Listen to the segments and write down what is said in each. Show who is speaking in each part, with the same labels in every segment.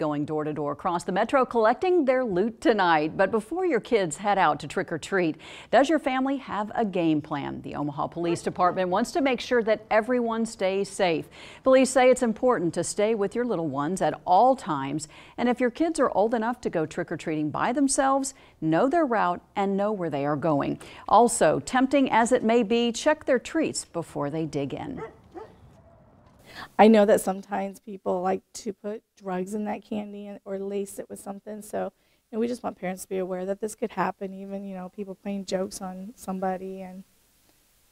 Speaker 1: going door to door across the metro collecting their loot tonight. But before your kids head out to trick or treat, does your family have a game plan? The Omaha Police Department wants to make sure that everyone stays safe. Police say it's important to stay with your little ones at all times. And if your kids are old enough to go trick or treating by themselves, know their route and know where they are going. Also, tempting as it may be, check their treats before they dig in.
Speaker 2: I know that sometimes people like to put drugs in that candy or lace it with something, so we just want parents to be aware that this could happen, even, people playing jokes on somebody, and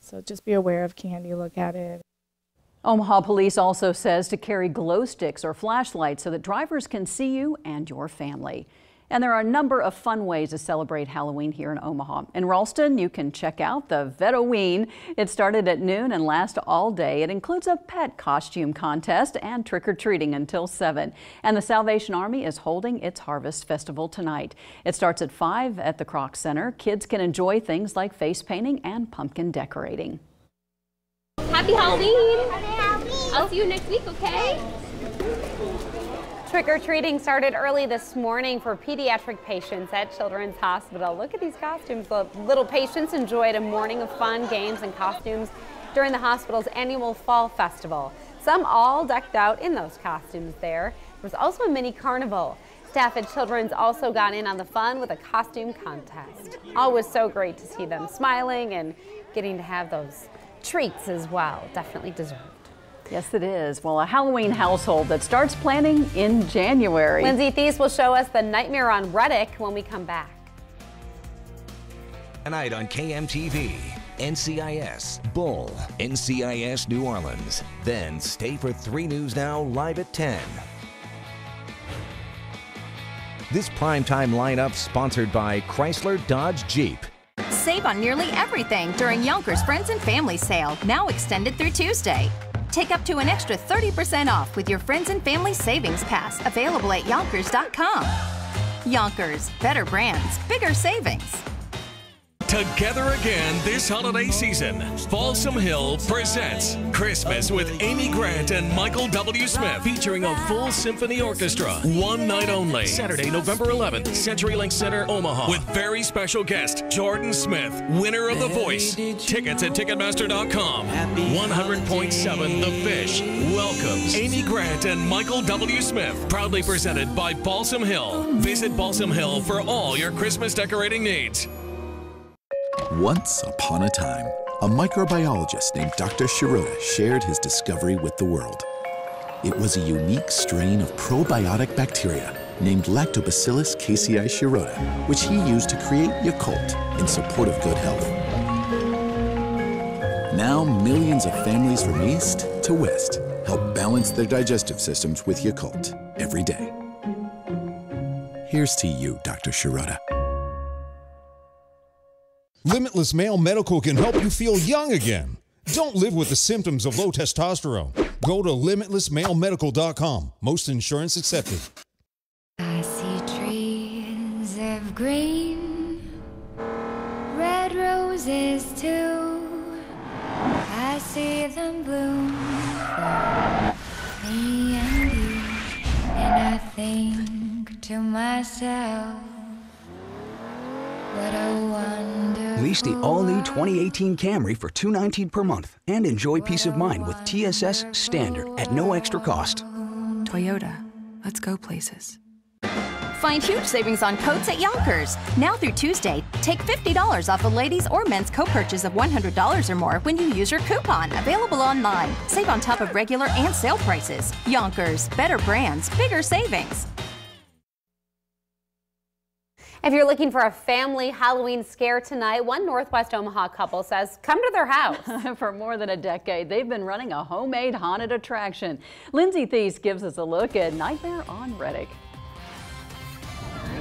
Speaker 2: so just be aware of candy, look at it.
Speaker 1: Omaha Police also says to carry glow sticks or flashlights so that drivers can see you and your family. And there are a number of fun ways to celebrate Halloween here in Omaha. In Ralston, you can check out the Vetoween. It started at noon and lasts all day. It includes a pet costume contest and trick-or-treating until 7. And the Salvation Army is holding its Harvest Festival tonight. It starts at 5 at the Kroc Center. Kids can enjoy things like face painting and pumpkin decorating.
Speaker 3: Happy Halloween! Happy Halloween! I'll see you next week, okay? Trick-or-treating started early this morning for pediatric patients at Children's Hospital. Look at these costumes. The little patients enjoyed a morning of fun, games, and costumes during the hospital's annual Fall Festival. Some all decked out in those costumes there. There was also a mini carnival. Staff at Children's also got in on the fun with a costume contest. Always so great to see them smiling and getting to have those treats as well. Definitely deserved.
Speaker 1: Yes, it is. Well, a Halloween household that starts planning in January.
Speaker 3: Lindsay Thies will show us the nightmare on Reddick when we come back.
Speaker 4: Tonight on KMTV, NCIS, Bull, NCIS New Orleans. Then stay for 3 News Now live at 10. This primetime lineup sponsored by Chrysler Dodge Jeep.
Speaker 5: Save on nearly everything during Yonkers Friends and Family Sale, now extended through Tuesday. Take up to an extra 30% off with your Friends and Family Savings Pass, available at Yonkers.com. Yonkers, better brands, bigger savings.
Speaker 6: Together again this holiday season, Balsam Hill presents Christmas with Amy Grant and Michael W. Smith, featuring a full symphony orchestra. One night only, Saturday, November 11th, CenturyLink Center, Omaha, with very special guest Jordan Smith, winner of The Voice. Tickets at Ticketmaster.com. 100.7 The Fish welcomes Amy Grant and Michael W. Smith, proudly presented by Balsam Hill. Visit Balsam Hill for all your Christmas decorating needs.
Speaker 7: Once upon a time, a microbiologist named Dr. Shirota shared his discovery with the world. It was a unique strain of probiotic bacteria named Lactobacillus casei shirota, which he used to create Yakult in support of good health. Now millions of families from east to west help balance their digestive systems with Yakult every day. Here's to you, Dr. Shirota.
Speaker 8: Limitless Male Medical can help you feel young again. Don't live with the symptoms of low testosterone. Go to limitlessmalemedical.com. Most insurance accepted.
Speaker 9: I see trees of green, red roses too. I see them bloom for me and you, and I think to myself, what a wonderful
Speaker 10: Lease the all-new 2018 Camry for $219 per month and enjoy peace of mind with TSS Standard at no extra cost.
Speaker 11: Toyota, let's go places.
Speaker 5: Find huge savings on coats at Yonkers. Now through Tuesday, take $50 off a ladies' or men's coat purchase of $100 or more when you use your coupon. Available online. Save on top of regular and sale prices. Yonkers, better brands, bigger savings.
Speaker 3: If you're looking for a family Halloween scare tonight, one Northwest Omaha couple says come to their house.
Speaker 1: For more than a decade, they've been running a homemade haunted attraction. Lindsay Thies gives us a look at Nightmare on Reddick.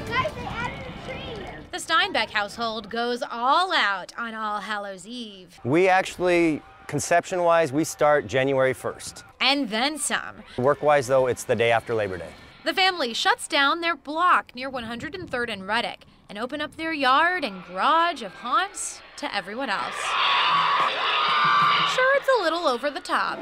Speaker 12: Guys, they added a tree. The Steinbeck household goes all out on All Hallows Eve.
Speaker 13: We actually, conception-wise, we start January 1st.
Speaker 12: And then some.
Speaker 13: Work-wise, though, it's the day after Labor Day.
Speaker 12: The family shuts down their block near 103rd and Reddick and open up their yard and garage of haunts to everyone else. Sure, it's a little over the top.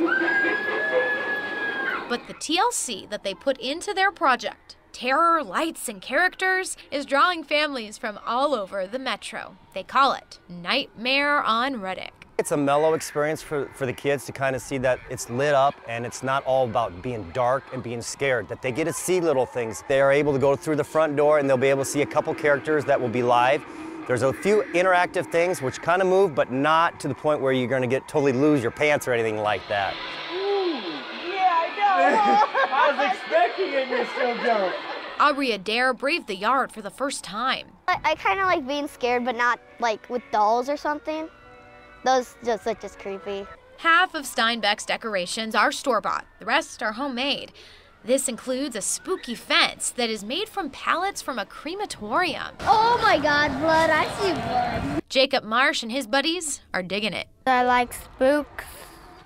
Speaker 12: But the TLC that they put into their project, terror, lights, and characters, is drawing families from all over the metro. They call it Nightmare on Reddick.
Speaker 13: It's a mellow experience for the kids to kind of see that it's lit up and it's not all about being dark and being scared, that they get to see little things. They are able to go through the front door and they'll be able to see a couple characters that will be live. There's a few interactive things which kind of move, but not to the point where you're going to totally lose your pants or anything like that.
Speaker 14: I was expecting it, you're still going.
Speaker 12: Aubrey Adair braved the yard for the first time.
Speaker 15: I kind of like being scared, but not like with dolls or something. Those just look just creepy.
Speaker 12: Half of Steinbeck's decorations are store-bought. The rest are homemade. This includes a spooky fence that is made from pallets from a crematorium.
Speaker 15: Oh my God, blood, I see blood.
Speaker 12: Jacob Marsh and his buddies are digging it.
Speaker 15: I like spooks.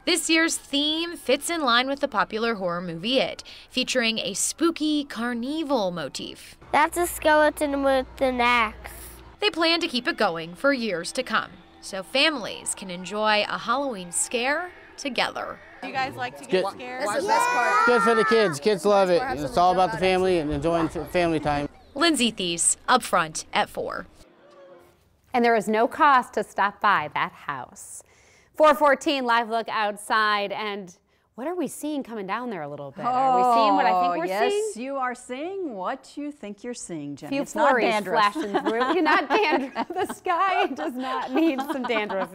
Speaker 12: This year's theme fits in line with the popular horror movie It, featuring a spooky carnival motif.
Speaker 15: That's a skeleton with an axe.
Speaker 12: They plan to keep it going for years to come, so families can enjoy a Halloween scare together.
Speaker 16: Do you guys like to get scared?
Speaker 17: That's the best part. Good for the kids. Kids love it. It's all about the family and enjoying family time.
Speaker 12: Lindsay Thies, up front at 4.
Speaker 3: And there is no cost to stop by that house. 4:14, live look outside, and what are we seeing coming down there a little bit? Are we seeing what I think we're seeing?
Speaker 1: Yes, you are seeing what you think you're seeing, Jenny.
Speaker 3: Few
Speaker 1: it's not
Speaker 3: flurries
Speaker 1: dandruff.
Speaker 3: flashing through. Not dandruff. The sky does not need some dandruff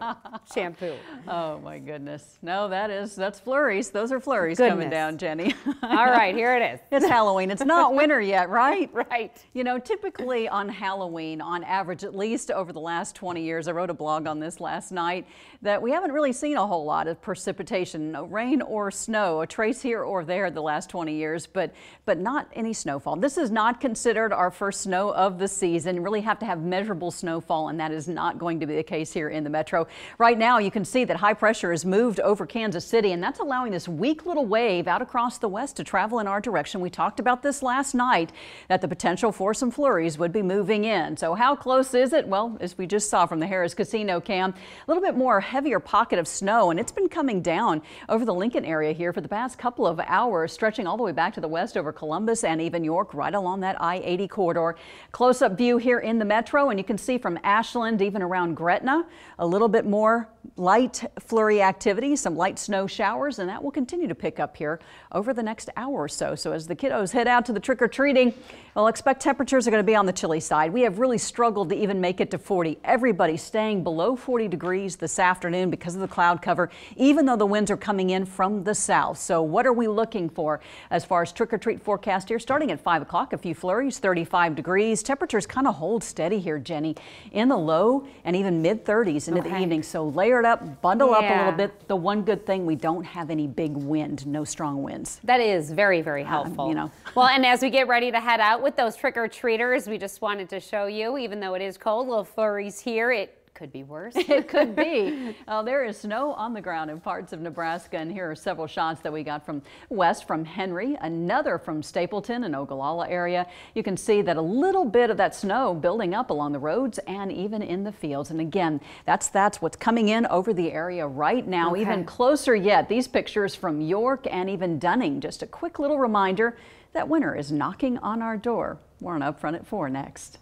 Speaker 3: shampoo.
Speaker 1: Oh my goodness. No, that's flurries. Those are flurries coming down, Jenny.
Speaker 3: All right, here it is.
Speaker 1: It's Halloween. It's not winter yet, right?
Speaker 3: Right.
Speaker 1: You know, typically on Halloween, on average, at least over the last 20 years, I wrote a blog on this last night, that we haven't really seen a whole lot of precipitation, no rain or snow, a trace here or there the last 20 years, but not any snowfall. This is not considered our first snow of the season. You really have to have measurable snowfall, and that is not going to be the case here in the metro. Right now, you can see that high pressure has moved over Kansas City, and that's allowing this weak little wave out across the west to travel in our direction. We talked about this last night, that the potential for some flurries would be moving in. So how close is it? Well, as we just saw from the Harris Casino cam, a little bit more heavier pocket of snow, and it's been coming down over the Lincoln area here for the past couple of hours, stretching all the way back to the west over Columbus and even York, right along that I-80 corridor. Close-up view here in the metro, and you can see from Ashland, even around Gretna, a little bit more light flurry activity, some light snow showers, and that will continue to pick up here over the next hour or so. So as the kiddos head out to the trick-or-treating, well, expect temperatures are going to be on the chilly side. We have really struggled to even make it to 40. Everybody's staying below 40 degrees this afternoon because of the cloud cover, even though the winds are coming in from the south. So what are we looking for as far as trick-or-treat forecast here? Starting at 5 o'clock, a few flurries, 35 degrees. Temperatures kind of hold steady here, Jenny, in the low and even mid-30s into the evening. So layer it up, bundle up a little bit. The one good thing, we don't have any big wind, no strong winds.
Speaker 3: That is very, very helpful.
Speaker 1: You know.
Speaker 3: Well, and as we get ready to head out with those trick-or-treaters, we just wanted to show you, even though it is cold, little flurries here. It could be worse.
Speaker 1: It could be. There is snow on the ground in parts of Nebraska, and here are several shots that we got from west from Henry, another from Stapleton and Ogallala area. You can see that a little bit of that snow building up along the roads and even in the fields. And again, that's what's coming in over the area right now. Even closer yet, these pictures from York and even Dunning. Just a quick little reminder that winter is knocking on our door. We're on Up Front at 4 next.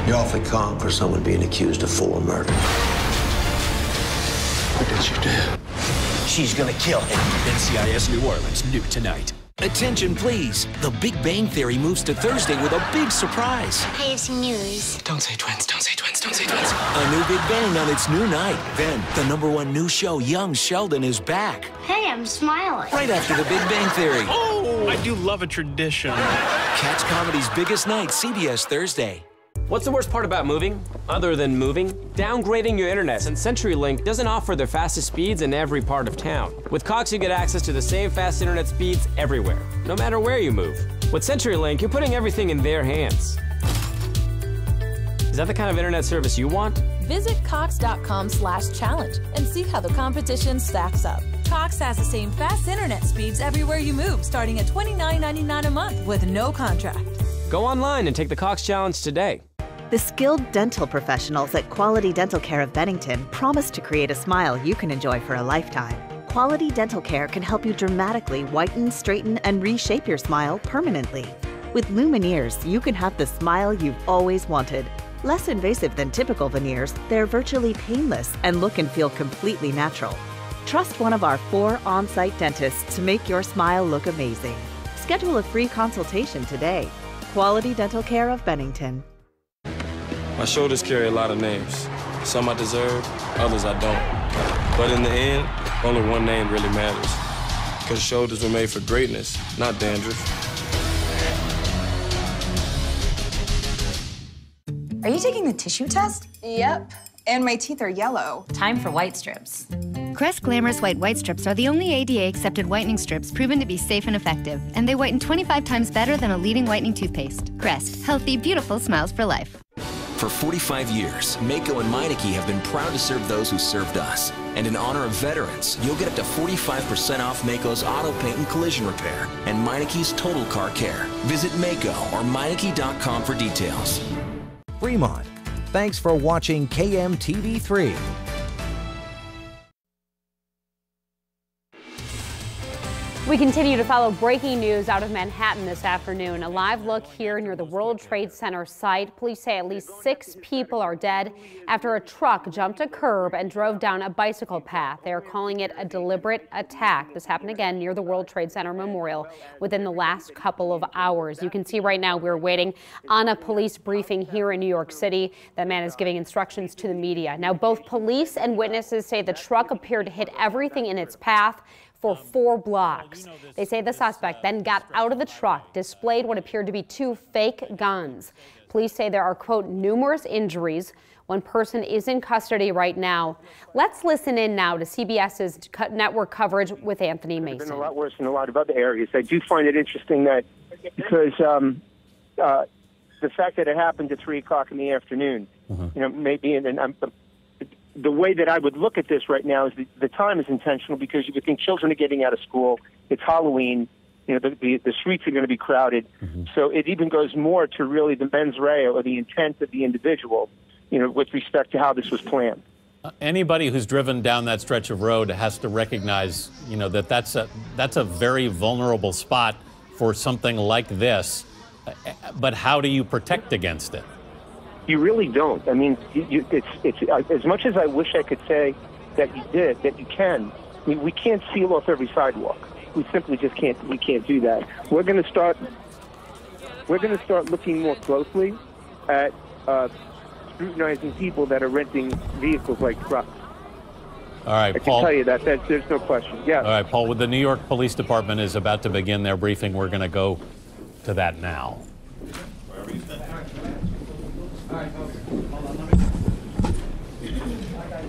Speaker 18: You're awfully calm for someone being accused of 4 murders. What did you do?
Speaker 4: She's gonna kill him. NCIS New Orleans, new tonight. Attention, please. The Big Bang Theory moves to Thursday with a big surprise.
Speaker 9: I have some news.
Speaker 18: Don't say twins, don't say twins, don't say twins.
Speaker 4: A new Big Bang on its new night. Then, the #1 new show, Young Sheldon, is back.
Speaker 9: Hey, I'm smiling.
Speaker 4: Right after the Big Bang Theory.
Speaker 19: Oh, I do love a tradition.
Speaker 4: Catch comedy's biggest night, CBS Thursday.
Speaker 20: What's the worst part about moving, other than moving? Downgrading your internet, since CenturyLink doesn't offer their fastest speeds in every part of town. With Cox, you get access to the same fast internet speeds everywhere, no matter where you move. With CenturyLink, you're putting everything in their hands. Is that the kind of internet service you want?
Speaker 21: Visit Cox.com/challenge and see how the competition stacks up. Cox has the same fast internet speeds everywhere you move, starting at $29.99 a month with no contract.
Speaker 20: Go online and take the Cox Challenge today.
Speaker 22: The skilled dental professionals at Quality Dental Care of Bennington promise to create a smile you can enjoy for a lifetime. Quality dental care can help you dramatically whiten, straighten, and reshape your smile permanently. With Lumineers, you can have the smile you've always wanted. Less invasive than typical veneers, they're virtually painless and look and feel completely natural. Trust one of our 4 on-site dentists to make your smile look amazing. Schedule a free consultation today. Quality Dental Care of Bennington.
Speaker 2: My shoulders carry a lot of names. Some I deserve, others I don't. But in the end, only one name really matters. Because shoulders were made for greatness, not dandruff.
Speaker 16: Are you taking the tissue test? Yep. And my teeth are yellow.
Speaker 23: Time for white strips.
Speaker 24: Crest Glamorous White Strips are the only ADA-accepted whitening strips proven to be safe and effective, and they whiten 25 times better than a leading whitening toothpaste. Crest, healthy, beautiful smiles for life.
Speaker 4: For 45 years, Mako and Meineke have been proud to serve those who served us. And in honor of veterans, you'll get up to 45% off Mako's auto paint and collision repair and Meineke's total car care. Visit Mako or Meineke.com for details.
Speaker 25: Fremont, thanks for watching KMTV 3.
Speaker 3: We continue to follow breaking news out of Manhattan this afternoon. A live look here near the World Trade Center site. Police say at least 6 people are dead after a truck jumped a curb and drove down a bicycle path. They are calling it a deliberate attack. This happened again near the World Trade Center Memorial within the last couple of hours. You can see right now we're waiting on a police briefing here in New York City. That man is giving instructions to the media. Now, both police and witnesses say the truck appeared to hit everything in its path for 4 blocks. They say the suspect then got out of the truck, displayed what appeared to be 2 fake guns. Police say there are, quote, numerous injuries. One person is in custody right now. Let's listen in now to CBS's network coverage with Anthony Mason.
Speaker 26: It's been a lot worse in a lot of other areas. I do find it interesting that because the fact that it happened at 3 o'clock in the afternoon, you know, maybe, the way that I would look at this right now is the time is intentional because you would think children are getting out of school. It's Halloween. You know, the streets are going to be crowded. So it even goes more to really the mens rea or the intent of the individual, you know, with respect to how this was planned.
Speaker 27: Anybody who's driven down that stretch of road has to recognize, you know, that that's a very vulnerable spot for something like this. But how do you protect against it?
Speaker 26: You really don't. I mean, it's as much as I wish I could say that you did, that you can. I mean, we can't seal off every sidewalk. We simply just can't. We can't do that. We're going to start looking more closely at scrutinizing people that are renting vehicles like trucks.
Speaker 27: All right,
Speaker 26: I
Speaker 27: Paul.
Speaker 26: can tell you that. There's no question. Yeah.
Speaker 27: All right, Paul. With the New York Police Department is about to begin their briefing, we're going to go to that now.
Speaker 28: All right, hold on, let me.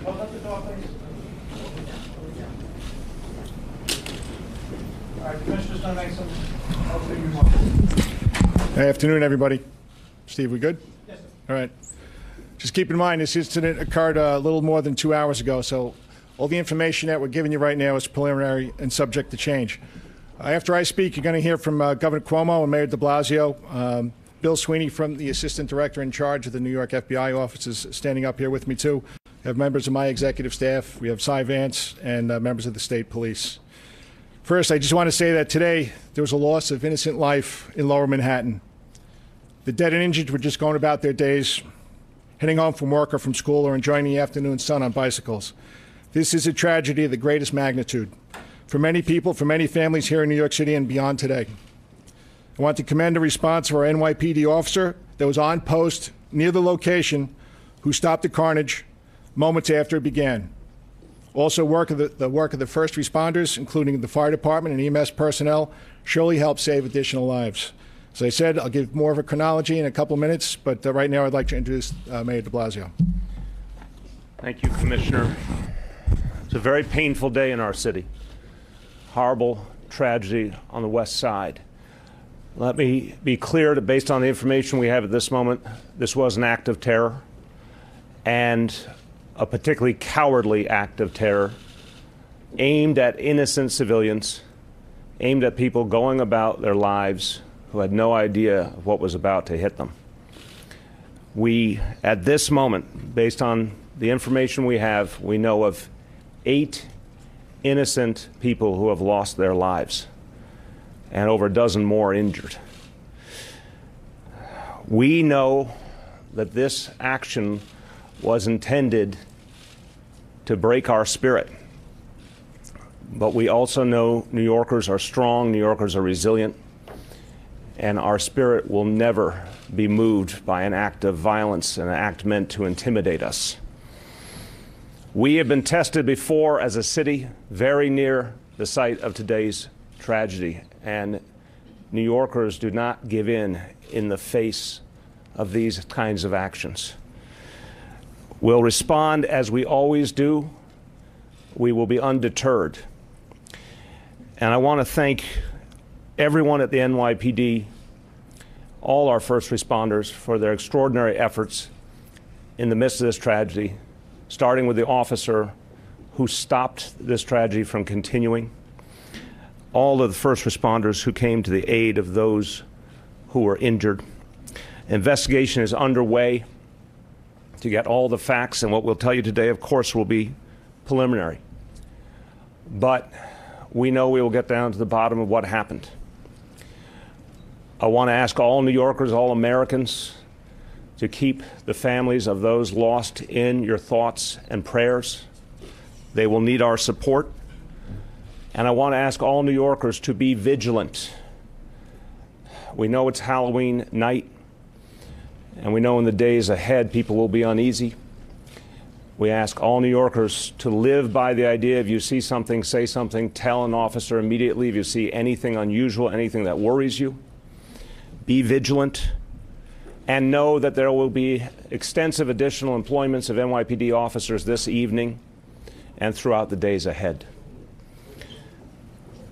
Speaker 28: Hold up the door, please. All right, Commissioner's going to make some opening remarks.
Speaker 29: Good afternoon, everybody. Steve, we good? Yes, sir. All right. Just keep in mind, this incident occurred a little more than 2 hours ago, so all the information that we're giving you right now is preliminary and subject to change. After I speak, you're going to hear from Governor Cuomo and Mayor de Blasio. Bill Sweeney, from the Assistant Director in charge of the New York FBI office, is standing up here with me, too. We have members of my executive staff. We have Cy Vance and members of the state police. First, I just want to say that today there was a loss of innocent life in Lower Manhattan. The dead and injured were just going about their days, heading home from work or from school or enjoying the afternoon sun on bicycles. This is a tragedy of the greatest magnitude for many people, for many families here in New York City and beyond today. I want to commend the response of our NYPD officer that was on post near the location who stopped the carnage moments after it began. Also, the work of the first responders, including the fire department and EMS personnel, surely helped save additional lives. As I said, I'll give more of a chronology in a couple of minutes, but right now I'd like to introduce Mayor de Blasio.
Speaker 30: Thank you, Commissioner. It's a very painful day in our city. Horrible tragedy on the West Side. Let me be clear that based on the information we have at this moment, this was an act of terror, and a particularly cowardly act of terror aimed at innocent civilians, aimed at people going about their lives who had no idea of what was about to hit them. We, at this moment, based on the information we have, we know of 8 innocent people who have lost their lives and over a dozen more injured. We know that this action was intended to break our spirit. But we also know New Yorkers are strong, New Yorkers are resilient, and our spirit will never be moved by an act of violence, an act meant to intimidate us. We have been tested before as a city very near the site of today's tragedy, and New Yorkers do not give in the face of these kinds of actions. We'll respond as we always do. We will be undeterred. And I want to thank everyone at the NYPD, all our first responders, for their extraordinary efforts in the midst of this tragedy, starting with the officer who stopped this tragedy from continuing, all of the first responders who came to the aid of those who were injured. Investigation is underway to get all the facts, and what we'll tell you today, of course, will be preliminary. But we know we will get down to the bottom of what happened. I want to ask all New Yorkers, all Americans, to keep the families of those lost in your thoughts and prayers. They will need our support. And I want to ask all New Yorkers to be vigilant. We know it's Halloween night, and we know in the days ahead people will be uneasy. We ask all New Yorkers to live by the idea: if you see something, say something, tell an officer immediately. If you see anything unusual, anything that worries you, be vigilant, and know that there will be extensive additional employments of NYPD officers this evening and throughout the days ahead.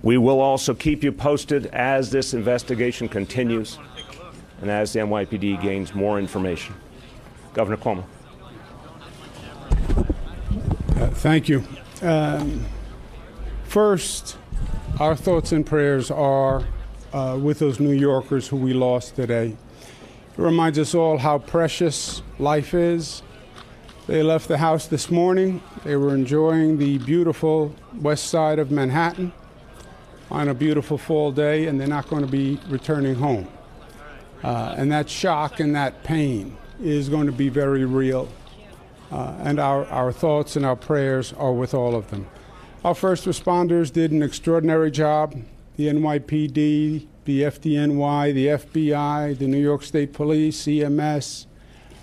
Speaker 30: We will also keep you posted as this investigation continues and as the NYPD gains more information. Governor Cuomo.
Speaker 5: Thank you. First, our thoughts and prayers are with those New Yorkers who we lost today. It reminds us all how precious life is. They left the house this morning. They were enjoying the beautiful west side of Manhattan on a beautiful fall day, and they're not going to be returning home. And that shock and that pain is going to be very real. And our thoughts and our prayers are with all of them. Our first responders did an extraordinary job. The NYPD, the FDNY, the FBI, the New York State Police, EMS.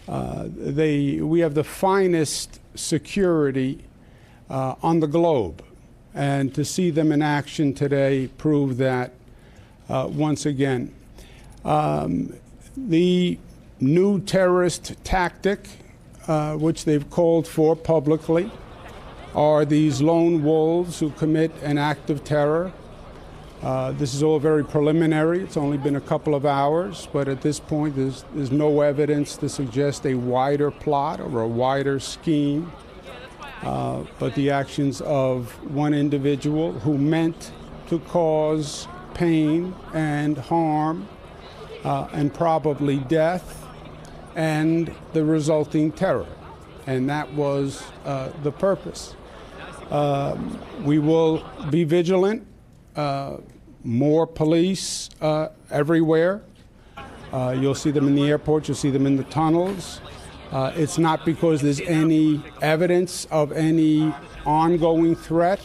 Speaker 5: We have the finest security on the globe. And to see them in action today proved that once again. The new terrorist tactic, which they've called for publicly, are these lone wolves who commit an act of terror. This is all very preliminary. It's only been a couple of hours, but at this point there's no evidence to suggest a wider plot or a wider scheme. But the actions of one individual who meant to cause pain and harm and probably death and the resulting terror. And that was the purpose. We will be vigilant. More police everywhere. You'll see them in the airport. You'll see them in the tunnels. It's not because there's any evidence of any ongoing threat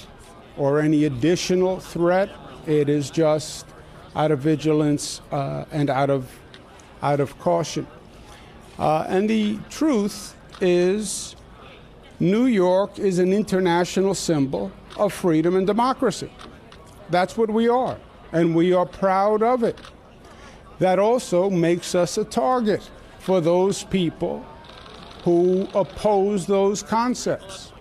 Speaker 5: or any additional threat. It is just out of vigilance and out of caution. And the truth is, New York is an international symbol of freedom and democracy. That's what we are, and we are proud of it. That also makes us a target for those people who oppose those concepts.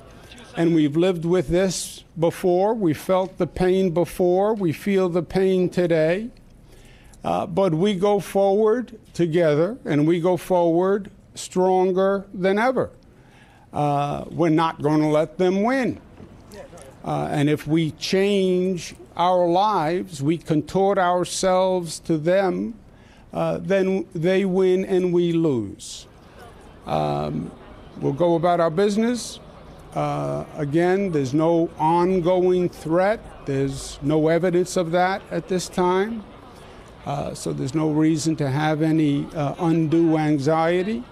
Speaker 5: And we've lived with this before. We felt the pain before. We feel the pain today. But we go forward together, and we go forward stronger than ever. We're not going to let them win. And if we change our lives, we contort ourselves to them, then they win and we lose. We'll go about our business. Again, there's no ongoing threat. There's no evidence of that at this time. So there's no reason to have any undue anxiety.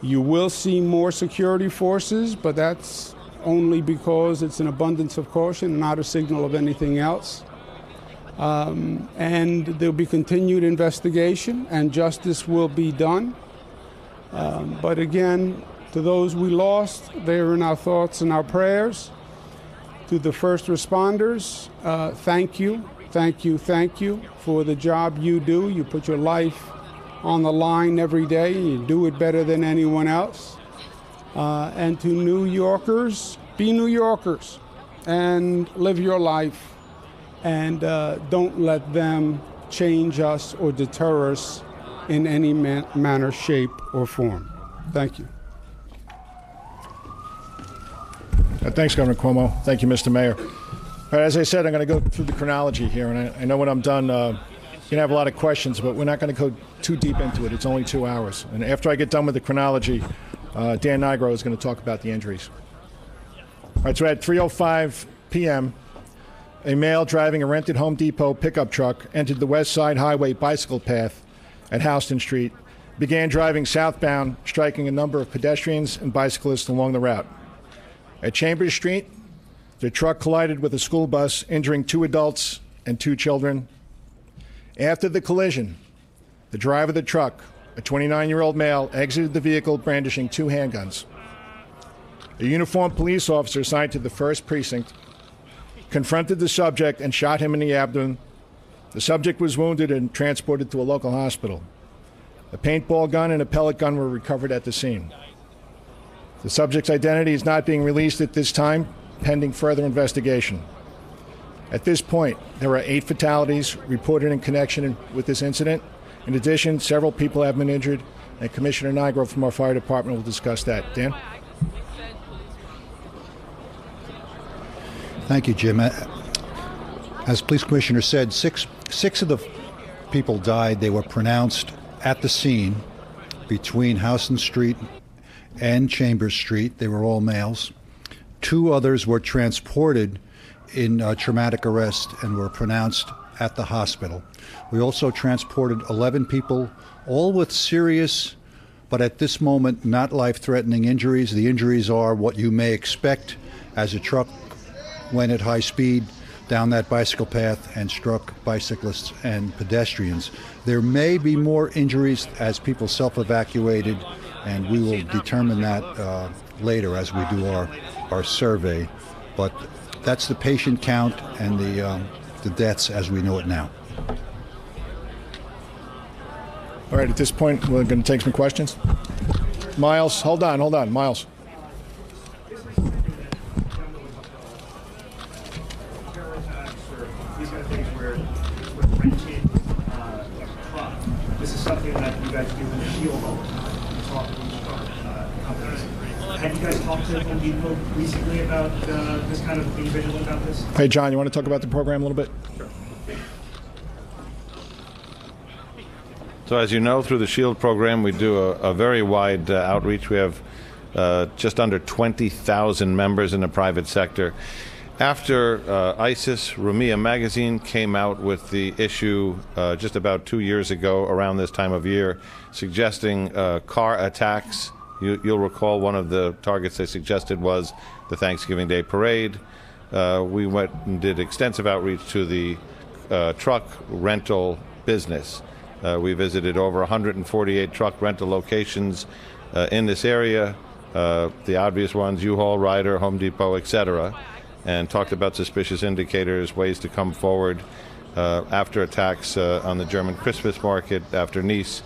Speaker 5: You will see more security forces, but that's only because it's an abundance of caution, not a signal of anything else. And there'll be continued investigation, and justice will be done. But again, to those we lost, they are in our thoughts and our prayers. To the first responders, thank you, thank you, thank you for the job you do. You put your life on the line every day, and you do it better than anyone else. And to New Yorkers, be New Yorkers and live your life, and don't let them change us or deter us in any manner, shape, or form. Thank you.
Speaker 29: Thanks, Governor Cuomo. Thank you, Mr. Mayor. All right, as I said, I'm going to go through the chronology here, and I know when I'm done, you're going to have a lot of questions, but we're not going to go too deep into it. It's only 2 hours. And after I get done with the chronology, Dan Nigro is going to talk about the injuries. All right, so at 3:05 p.m., a male driving a rented Home Depot pickup truck entered the West Side Highway bicycle path at Houston Street, began driving southbound, striking a number of pedestrians and bicyclists along the route. At Chambers Street, the truck collided with a school bus, injuring 2 adults and 2 children. After the collision, the driver of the truck, a 29-year-old male, exited the vehicle brandishing 2 handguns. A uniformed police officer assigned to the 1st Precinct confronted the subject and shot him in the abdomen. The subject was wounded and transported to a local hospital. A paintball gun and a pellet gun were recovered at the scene. The subject's identity is not being released at this time, pending further investigation. At this point, there are 8 fatalities reported in connection with this incident. In addition, several people have been injured, and Commissioner Nigro from our fire department will discuss that. Dan?
Speaker 6: Thank you, Jim. As Police Commissioner said, six of the people died. They were pronounced at the scene between Houston Street and Chambers Street. They were all males. 2 others were transported in traumatic arrest and were pronounced at the hospital. We also transported 11 people, all with serious, but at this moment, not life-threatening injuries. The injuries are what you may expect as a truck went at high speed down that bicycle path and struck bicyclists and pedestrians. There may be more injuries as people self-evacuated, and we will determine that later as we do our survey. But that's the patient count and the deaths as we know it now.
Speaker 29: All right, at this point, we're going to take some questions. Miles, hold on, Miles.
Speaker 7: This is something that you guys do in the shield all the time. You talk to these companies. Have you guys talked to Home Depot recently about this kind of being vigilant about this?
Speaker 29: Hey, John, you want to talk about the program a little bit?
Speaker 7: Sure.
Speaker 8: So as you know, through the SHIELD program, we do a very wide outreach. We have just under 20,000 members in the private sector. After ISIS, Rumiyah magazine came out with the issue just about 2 years ago, around this time of year, suggesting car attacks. You'll recall one of the targets they suggested was the Thanksgiving Day parade. We went and did extensive outreach to the truck rental business. We visited over 148 truck rental locations in this area, the obvious ones, U-Haul, Ryder, Home Depot, etc., and talked about suspicious indicators, ways to come forward. After attacks on the German Christmas market, after Nice,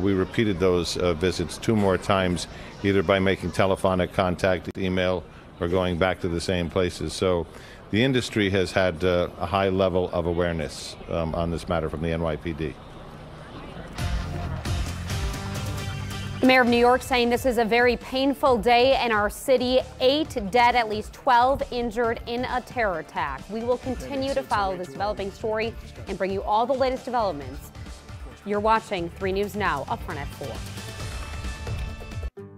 Speaker 8: we repeated those visits 2 more times, either by making telephonic contact, email, or going back to the same places. So the industry has had a high level of awareness on this matter from the NYPD.
Speaker 3: The mayor of New York saying this is a very painful day in our city. 8 dead, at least 12 injured in a terror attack. We will continue to follow this developing story and bring you all the latest developments. You're watching 3 News Now, up front at 4.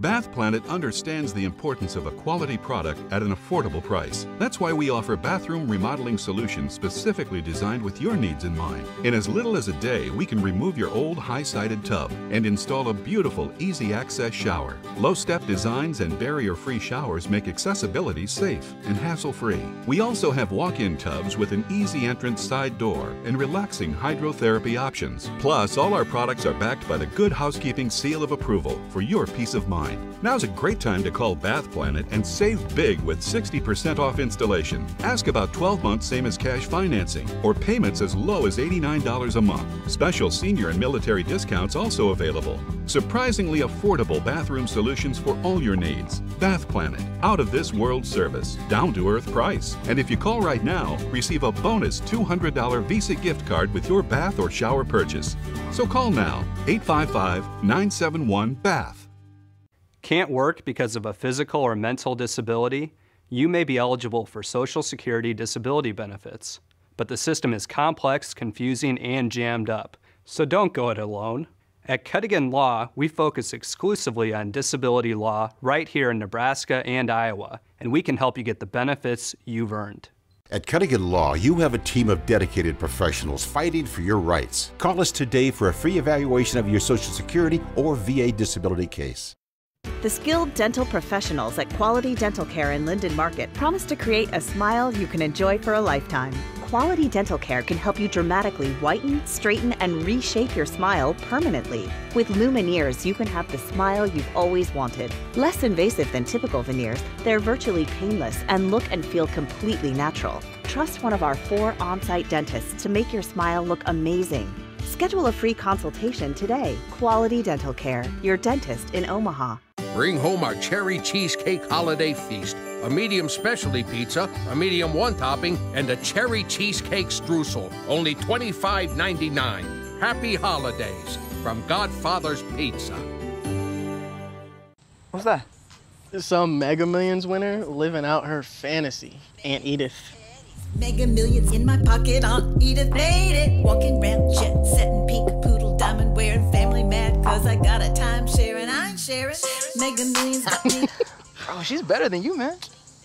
Speaker 1: Bath Planet understands the importance of a quality product at an affordable price. That's why we offer bathroom remodeling solutions specifically designed with your needs in mind. In as little as a day, we can remove your old high-sided tub and install a beautiful, easy-access shower. Low-step designs and barrier-free showers make accessibility safe and hassle-free. We also have walk-in tubs with an easy entrance side door and relaxing hydrotherapy options. Plus, all our products are backed by the Good Housekeeping seal of approval for your peace of mind. Now's a great time to call Bath Planet and save big with 60% off installation. Ask about 12 months same as cash financing or payments as low as $89 a month. Special senior and military discounts also available. Surprisingly affordable bathroom solutions for all your needs. Bath Planet, out of this world service, down to earth price. And if you call right now, receive a bonus $200 Visa gift card with your bath or shower purchase. So call now, 855-971-BATH.
Speaker 10: Can't work because of a physical or mental disability? You may be eligible for Social Security disability benefits. But the system is complex, confusing, and jammed up. So don't go it alone. At Cuttigan Law, we focus exclusively on disability law right here in Nebraska and Iowa, and we can help you get the benefits you've earned.
Speaker 11: At Cuttigan Law, you have a team of dedicated professionals fighting for your rights. Call us today for a free evaluation of your Social Security or VA disability case.
Speaker 22: The skilled dental professionals at Quality Dental Care in Linden Market promise to create a smile you can enjoy for a lifetime. Quality Dental Care can help you dramatically whiten, straighten, and reshape your smile permanently. With Lumineers, you can have the smile you've always wanted. Less invasive than typical veneers, they're virtually painless and look and feel completely natural. Trust one of our 4 on-site dentists to make your smile look amazing. Schedule a free consultation today. Quality Dental Care, your dentist in Omaha.
Speaker 12: Bring home our cherry cheesecake holiday feast. A medium specialty pizza, a medium one-topping, and a cherry cheesecake streusel. Only $25.99. Happy holidays from Godfather's Pizza.
Speaker 13: What's that? Some Mega Millions winner living out her fantasy. Aunt Edith.
Speaker 14: Mega Millions in my pocket, Aunt Edith made it. Walking around jet setting, pink poodle, diamond wearing, family mad cause I got a timeshare and I ain't sharing. Mega Millions got me.
Speaker 13: Bro, she's better than you, man.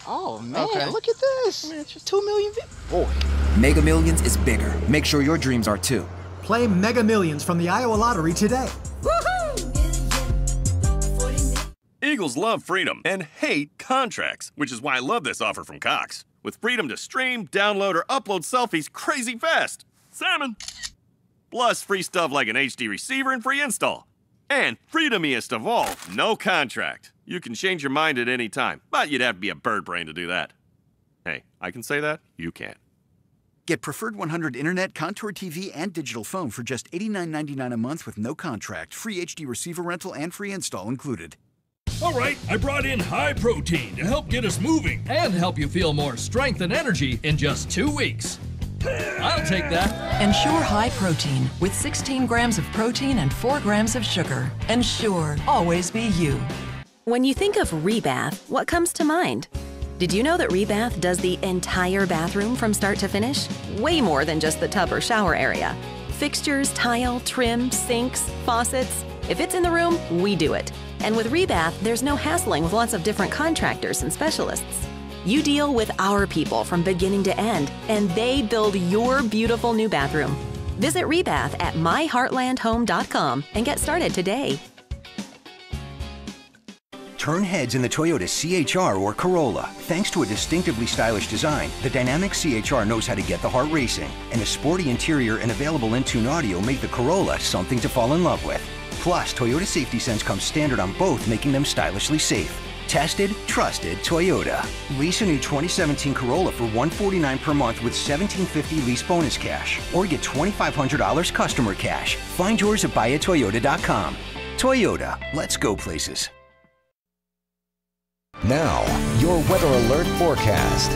Speaker 13: Oh, man,
Speaker 14: Okay.
Speaker 13: look at this. Man, it's just 2 million Boy.
Speaker 15: Mega Millions is bigger. Make sure your dreams are too.
Speaker 17: Play Mega Millions from the Iowa Lottery today.
Speaker 18: Eagles love freedom and hate contracts, which is why I love this offer from Cox. With freedom to stream, download, or upload selfies crazy fast. Salmon! Plus free stuff like an HD receiver and free install. And freedomiest of all, no contract. You can change your mind at any time, but you'd have to be a bird brain to do that. Hey, I can say that, you can't.
Speaker 23: Get Preferred 100 Internet, Contour TV, and digital phone for just $89.99 a month with no contract, free HD receiver rental, and free install included.
Speaker 31: All right, I brought in high protein to help get us moving and help you feel more strength and energy in just 2 weeks. I'll take that.
Speaker 32: Ensure high protein with 16 grams of protein and 4 grams of sugar. Ensure always be you.
Speaker 33: When you think of Rebath, what comes to mind? Did you know that Rebath does the entire bathroom from start to finish? Way more than just the tub or shower area. Fixtures, tile, trim, sinks, faucets. If it's in the room, we do it. And with Rebath, there's no hassling with lots of different contractors and specialists. You deal with our people from beginning to end, and they build your beautiful new bathroom. Visit Rebath at myheartlandhome.com and get started today.
Speaker 23: Turn heads in the Toyota CHR or Corolla. Thanks to a distinctively stylish design, the dynamic CHR knows how to get the heart racing. And a sporty interior and available in-tune audio make the Corolla something to fall in love with. Plus, Toyota Safety Sense comes standard on both, making them stylishly safe. Tested, trusted Toyota. Lease a new 2017 Corolla for $149 per month with $1,750 lease bonus cash. Or get $2,500 customer cash. Find yours at buyatoyota.com. Toyota, let's go places.
Speaker 25: Now, your weather alert forecast.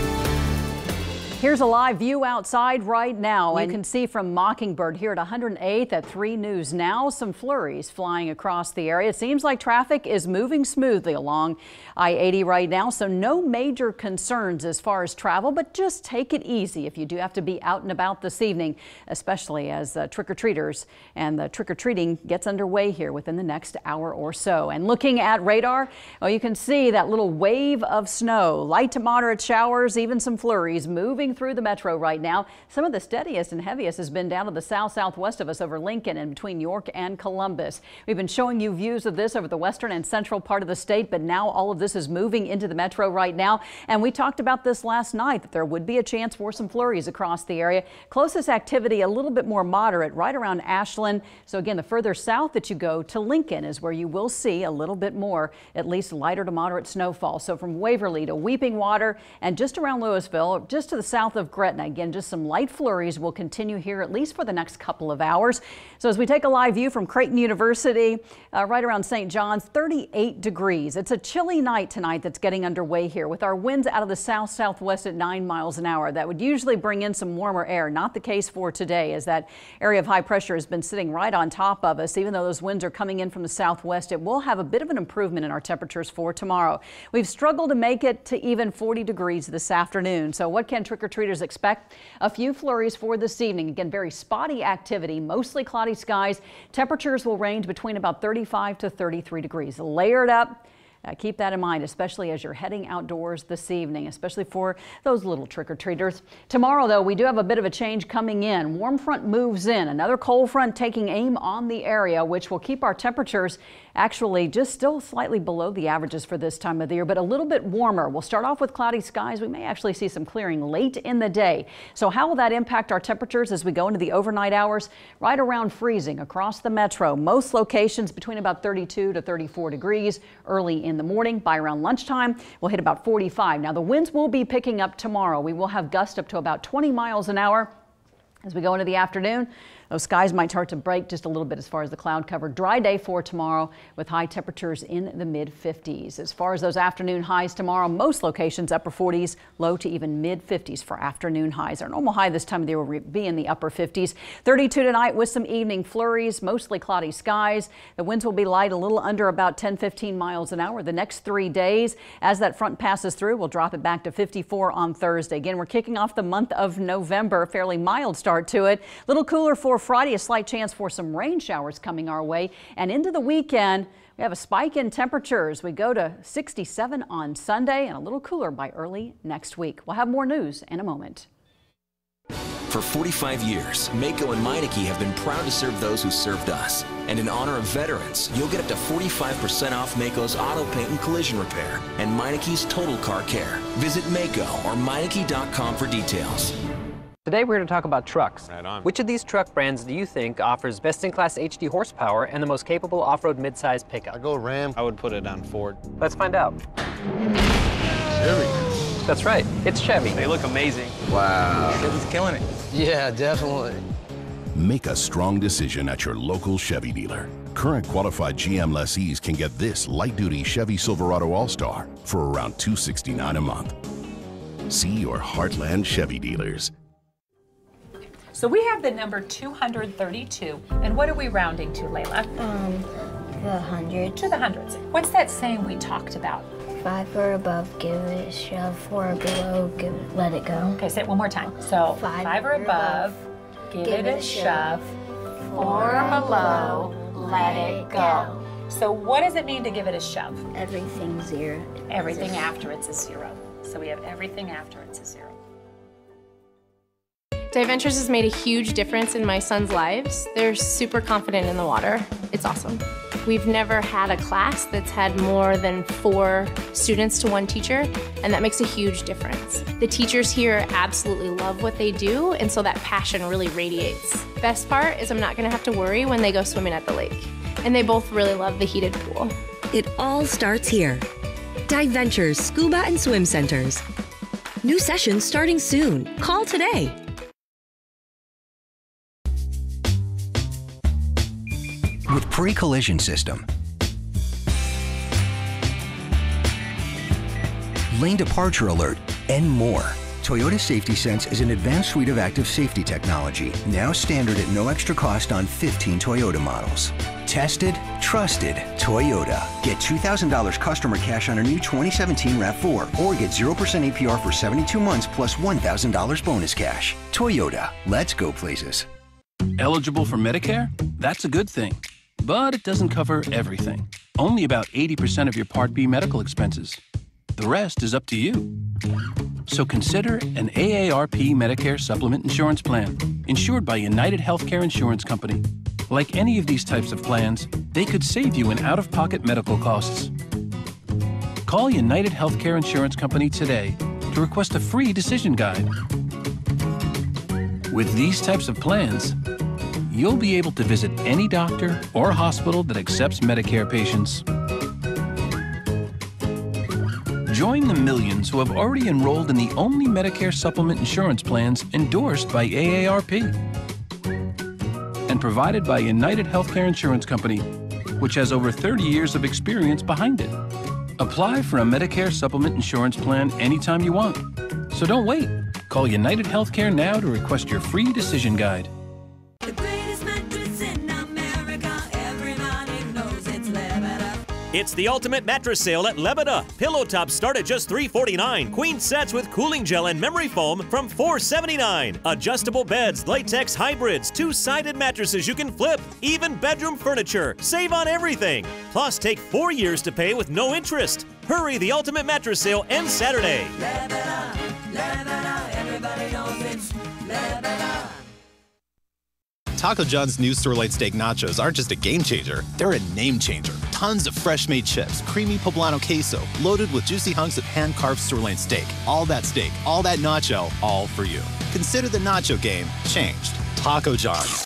Speaker 2: Here's a live view outside right now. You can see from Mockingbird here at 108th at 3 News Now, some flurries flying across the area. It seems like traffic is moving smoothly along I-80 right now, so no major concerns as far as travel, but just take it easy if you do have to be out and about this evening, especially as trick-or-treaters and the trick-or-treating gets underway here within the next hour or so. And looking at radar, well, you can see that little wave of snow, light to moderate showers, even some flurries moving through the metro right now. Some of the steadiest and heaviest has been down to the southwest of us over Lincoln and between York and Columbus. We've been showing you views of this over the western and central part of the state, but now all of this is moving into the metro right now. And we talked about this last night, that there would be a chance for some flurries across the area. Closest activity a little bit more moderate right around Ashland. So again, the further south that you go to Lincoln is where you will see a little bit more, at least lighter to moderate snowfall. So from Waverly to Weeping Water and just around Louisville, just to the south of Gretna. Again, just some light flurries will continue here at least for the next couple of hours. So as we take a live view from Creighton University, right around St. John's, 38 degrees. It's a chilly night tonight that's getting underway here with our winds out of the south-southwest at 9 miles an hour. That would usually bring in some warmer air. Not the case for today, as that area of high pressure has been sitting right on top of us. Even though those winds are coming in from the southwest, it will have a bit of an improvement in our temperatures for tomorrow. We've struggled to make it to even 40 degrees this afternoon. So what can trick-or-treaters expect? A few flurries for this evening. Again, very spotty activity, mostly cloudy skies. Temperatures will range between about 35 to 33 degrees. Layered up. Keep that in mind, especially as you're heading outdoors this evening, especially for those little trick-or-treaters. Tomorrow, though, we do have a bit of a change coming in. Warm front moves in. Another cold front taking aim on the area, which will keep our temperatures actually just still slightly below the averages for this time of the year, but a little bit warmer. We'll start off with cloudy skies. We may actually see some clearing late in the day. So how will that impact our temperatures as we go into the overnight hours? Right around freezing across the metro. Most locations between about 32 to 34 degrees early in the morning. By around lunchtime, we'll hit about 45. Now the winds will be picking up tomorrow. We will have gusts up to about 20 miles an hour. As we go into the afternoon, those skies might start to break just a little bit as far as the cloud cover. Dry day for tomorrow with high temperatures in the mid-50s. As far as those afternoon highs tomorrow, most locations upper 40s, low to even mid-50s for afternoon highs. Our normal high this time of the year will be in the upper 50s. 32 tonight with some evening flurries, mostly cloudy skies. The winds will be light, a little under about 10-15 miles an hour the next 3 days. As that front passes through, we'll drop it back to 54 on Thursday. Again, we're kicking off the month of November. Fairly mild start to it. A little cooler for Friday, a slight chance for some rain showers coming our way. And into the weekend, we have a spike in temperatures. We go to 67 on Sunday and a little cooler by early next week. We'll have more news in a moment.
Speaker 4: For 45 years, Mako and Meineke have been proud to serve those who served us. And in honor of veterans, you'll get up to 45% off Mako's auto paint and collision repair and Meineke's total car care. Visit Mako or Meineke.com for details.
Speaker 5: Today we're going to talk about trucks.
Speaker 8: Right on.
Speaker 5: Which of these truck brands do you think offers best-in-class HD horsepower and the most capable off-road mid-size pickup?
Speaker 8: I go Ram. I would put it on Ford.
Speaker 5: Let's find out.
Speaker 8: Chevy.
Speaker 5: That's right, it's Chevy. They look amazing.
Speaker 8: Wow.
Speaker 5: Chevy's killing it.
Speaker 9: Yeah, definitely.
Speaker 16: Make a strong decision at your local Chevy dealer. Current qualified GM lessees can get this light-duty Chevy Silverado All-Star for around $269 a month. See your Heartland Chevy dealers.
Speaker 19: So we have the number 232, and what are we rounding to, Layla?
Speaker 20: The hundreds.
Speaker 19: To the hundreds. What's that saying we talked about?
Speaker 20: 5 or above, give it a shove. 4 or below, let it go.
Speaker 19: Okay, say it one more time. So 5 or above, give it a shove. 4 or below, let it go. So what does it mean to give it a shove?
Speaker 20: Everything 0.
Speaker 19: Everything after it's a 0. So we have everything after it's a 0.
Speaker 21: Diventures has made a huge difference in my son's lives. They're super confident in the water. It's awesome. We've never had a class that's had more than 4 students to 1 teacher, and that makes a huge difference. The teachers here absolutely love what they do, and so that passion really radiates. Best part is I'm not gonna have to worry when they go swimming at the lake. And they both really love the heated pool.
Speaker 24: It all starts here. Diventures Scuba and Swim Centers. New sessions starting soon. Call today.
Speaker 23: With pre-collision system, lane departure alert, and more, Toyota Safety Sense is an advanced suite of active safety technology, now standard at no extra cost on 15 Toyota models. Tested, trusted, Toyota. Get $2,000 customer cash on a new 2017 RAV4 or get 0% APR for 72 months plus $1,000 bonus cash. Toyota, let's go places.
Speaker 1: Eligible for Medicare? That's a good thing. But it doesn't cover everything. Only about 80% of your Part B medical expenses. The rest is up to you. So consider an AARP Medicare Supplement Insurance Plan, insured by United Healthcare Insurance Company. Like any of these types of plans, they could save you in out-of-pocket medical costs. Call United Healthcare Insurance Company today to request a free decision guide. With these types of plans, you'll be able to visit any doctor or hospital that accepts Medicare patients. Join the millions who have already enrolled in the only Medicare supplement insurance plans endorsed by AARP and provided by United Healthcare Insurance Company, which has over 30 years of experience behind it. Apply for a Medicare supplement insurance plan anytime you want. So don't wait. Call United Healthcare now to request your free decision guide.
Speaker 3: It's the ultimate mattress sale at Lebeda. Pillow tops start at just $349. Queen sets with cooling gel and memory foam from $479. Adjustable beds, latex hybrids, two-sided mattresses you can flip, even bedroom furniture. Save on everything. Plus, take 4 years to pay with no interest. Hurry, the ultimate mattress sale ends Saturday.
Speaker 14: Lebeda, Lebeda, everybody knows it's Lebeda.
Speaker 6: Taco John's new sirloin steak nachos aren't just a game changer, they're a name changer. Tons of fresh-made chips, creamy poblano queso, loaded with juicy hunks of hand-carved sirloin steak. All that steak, all that nacho, all for you. Consider the nacho game changed. Taco John's.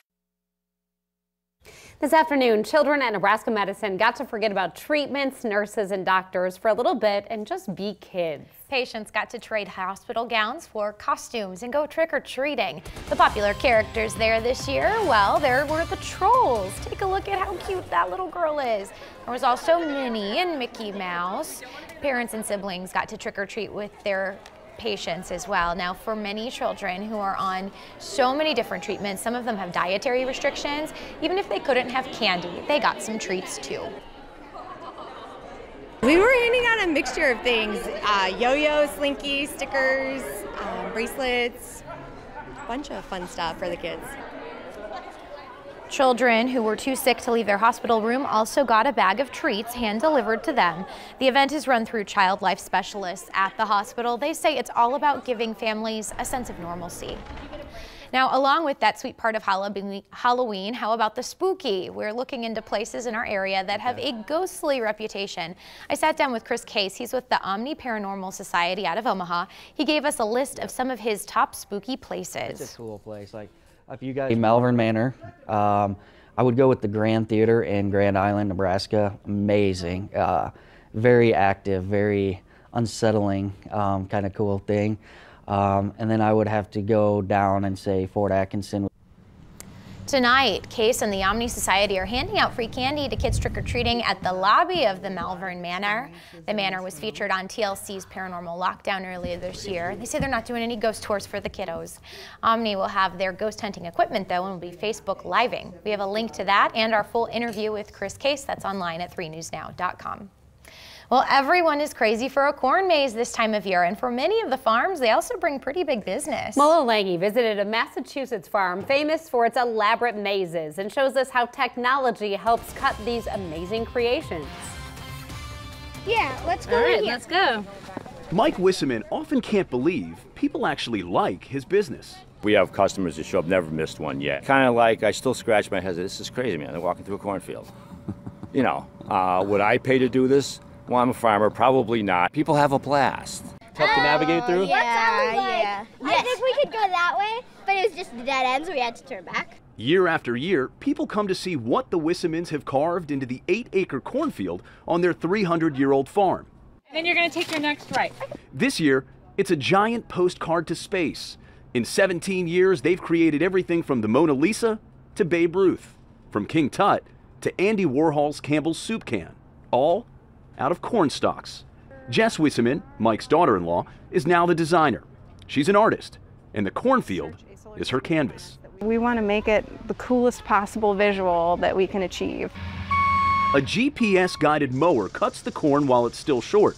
Speaker 7: This afternoon, children at Nebraska Medicine got to forget about treatments, nurses, and doctors for a little bit and just be kids.
Speaker 9: Patients got to trade hospital gowns for costumes and go trick-or-treating. The popular characters there this year, well, there were the trolls. Take a look at how cute that little girl is. There was also Minnie and Mickey Mouse. Parents and siblings got to trick-or-treat with their patients as well. Now, for many children who are on so many different treatments, some of them have dietary restrictions. Even if they couldn't have candy, they got some treats too.
Speaker 10: We were handing out a mixture of things, yo-yos, slinkies, stickers, bracelets, a bunch of fun stuff for the kids.
Speaker 9: Children who were too sick to leave their hospital room also got a bag of treats hand-delivered to them. The event is run through child life specialists at the hospital. They say it's all about giving families a sense of normalcy. Now, along with that sweet part of Halloween, how about the spooky? We're looking into places in our area that have a ghostly reputation. I sat down with Chris Case. He's with the Omni Paranormal Society out of Omaha. He gave us a list of some of his top spooky places.
Speaker 11: It's a cool place. Like, if you guys... Malvern Manor. I would go with the Grand Theater in Grand Island, Nebraska. Amazing. Very active, very unsettling, kind of cool thing. And then I would have to go down and say Fort Atkinson.
Speaker 9: Tonight, Case and the Omni Society are handing out free candy to kids trick-or-treating at the lobby of the Malvern Manor. The manor was featured on TLC's Paranormal Lockdown earlier this year. They say they're not doing any ghost tours for the kiddos. Omni will have their ghost hunting equipment, though, and will be Facebook Living. We have a link to that and our full interview with Chris Case. That's online at 3newsnow.com. Well, everyone is crazy for a corn maze this time of year, and for many of the farms, they also bring pretty big business.
Speaker 7: Mola Lange visited a Massachusetts farm famous for its elaborate mazes and shows us how technology helps cut these amazing creations.
Speaker 22: Yeah, let's go. All right, let's
Speaker 7: go.
Speaker 26: Mike Wisseman often can't believe people actually like his business.
Speaker 27: We have customers that show up, never missed one yet. Kind of like, I still scratch my head, this is crazy, man. They're walking through a cornfield. You know, would I pay to do this? Well, I'm a farmer, probably not. People have a blast.
Speaker 22: Tough to navigate through? Yeah. I think we could go that way, but it was just dead ends, so we had to turn back.
Speaker 26: Year after year, people come to see what the Wissemans have carved into the 8-acre cornfield on their 300-year-old farm.
Speaker 19: Then you're going to take your next right.
Speaker 26: This year, it's a giant postcard to space. In 17 years, they've created everything from the Mona Lisa to Babe Ruth, from King Tut to Andy Warhol's Campbell's soup can, all out of corn stalks. Jess Wisseman, Mike's daughter-in-law, is now the designer. She's an artist, and the cornfield is her canvas.
Speaker 2: We want to make it the coolest possible visual that we can achieve.
Speaker 26: A GPS-guided mower cuts the corn while it's still short.